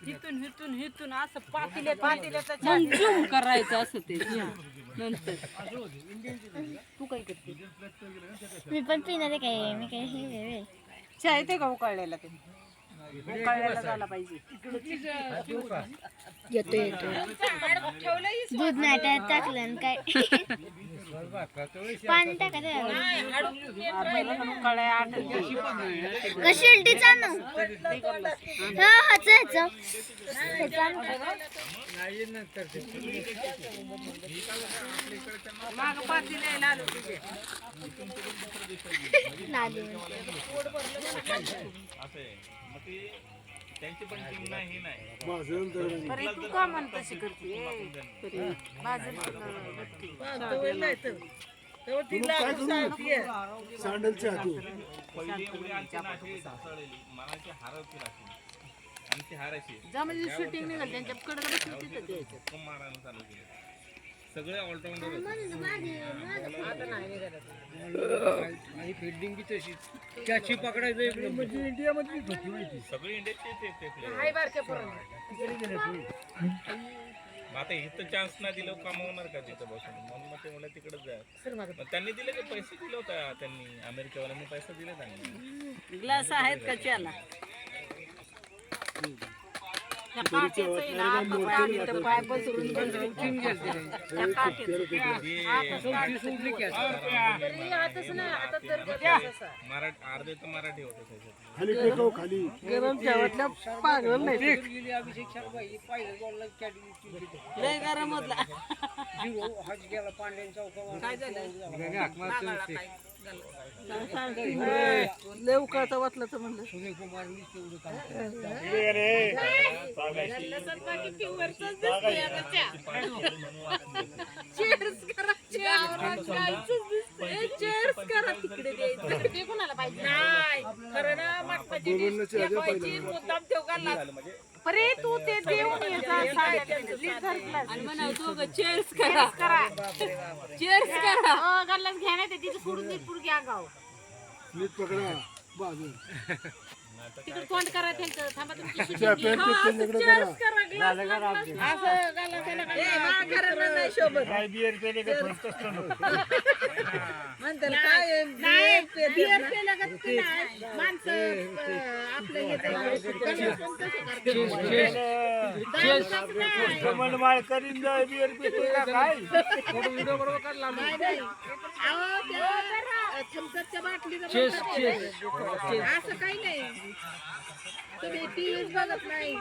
हिथून हिथून हिथून असं पातील्यात झूम करायचं असं ते नंतर. तू काय करते? मी पण पिणार आहे काय, मी काय हे चहा येते का उकळलेला? ते उकळलेला झाला पाहिजे. येतो येतो. दूध नाही त्यात टाकलं आणि काय पाणी टाकायचं. कशी उलटी चालू त्यांची पण टीम नाही नाही. तू का म्हणत तशी करते? सँडलच्या हातून पहिली एवढी आमची नाशी ढासळलेली मनाची हाराची राशी आणि ती हारायची म्हणजे शूटिंग निघाल त्यांच्याकडे तिथं द्यायचं. मारायला चालू केलं. सगळे ऑलराऊंडर होते. आणि फिल्डिंग बी तशी कॅची पकडायचं इकडे म्हणजे इंडियामध्ये सगळे इंडियाचे आता इथं चान्स नाही दिलं कमावणार का तिथं बसून? म्हणून मग ते म्हणलं तिकडेच जा. त्यांनी दिले की पैसे दिले होता त्यांनी अमेरिकेवाल्यांनी पैसा दिला त्यांनी. ग्लास आहेत का चला? पाय पसरून अर्धे तर मराठी होते खाली टेकव खाली गरम ठेवतल्या पागल नाही लय गरम होतला. काय झालं? लय उकळता वाटलं तर म्हणलं परे तू ते देऊन चेअर्स करा चेअर्स करा गल्लाच घ्या नाही तिथे सोडून देत पुढे घ्या गाव नीट पकडा बाजू तिकडे तोंड करायचं थांबा तुमची असं काही नाही तुम्ही टीव्ही बघत नाही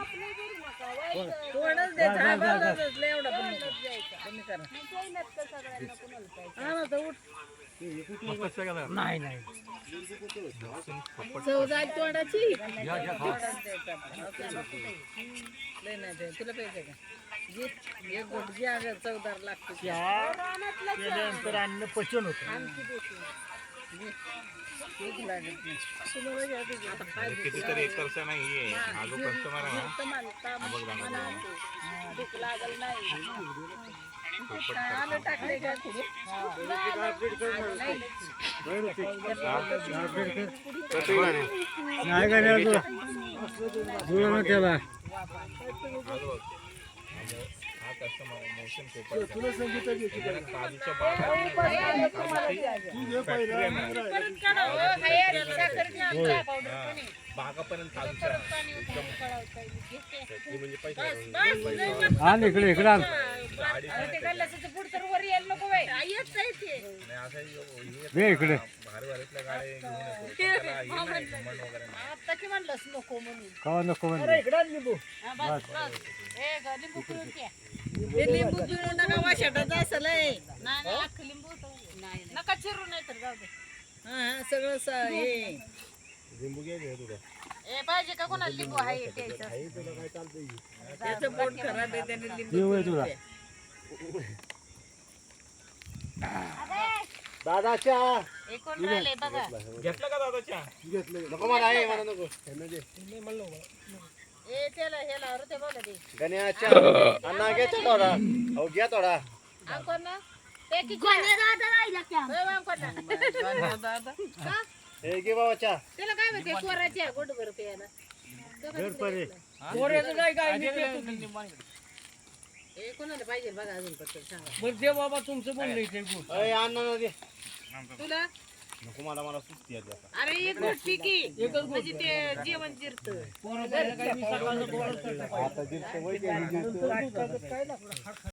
थोडंच द्यायचं एवढं पण नाही नाही चव जाईल तोंडाची तुला पाहिजे का एक गोट घ्या चवदार लागतो त्यानंतर अन्न पचन होतं कितीतरी एकरच नाही आजो कस्टमर आहे भूक लागल नाही तुला सांगितलं बागापर्यंत इकडे इकडे इकडे म्हणलंस नको म्हणून का नको लिंबू पिळून नका वाशाटाच असेल लिंबू नका चिरू नाही तर जाऊ दे सगळं हे लिंबू घ्यायचं तुला ए पाहिजे का कोणाला लिंबू आहे त्याचं पोट खराब आहे त्याने लिंबू तुला दादाच्या कोण राहिले बघा घेतलं का दादाच्या घेतलं नको मला आहे मला नको ए त्याला हेला ते बोला दे गण्याच्या अन्ना घे थोडा हो घ्या थोडा कोण ना ते की हे घे बाबाच्या त्याला काय माहिती कोराच्या गोडभर प्यायला पोऱ्याचं नाही काय मी देतो की. बरं दे बाबा तुमचं बोलणं इथे बोल. तुला नको मला सुस्ती आहे आता. अरे एक गोट पी की म्हणजे ते जेवण जिरत पोरं बाहेर काय मी सकाळचं बोलत होतो.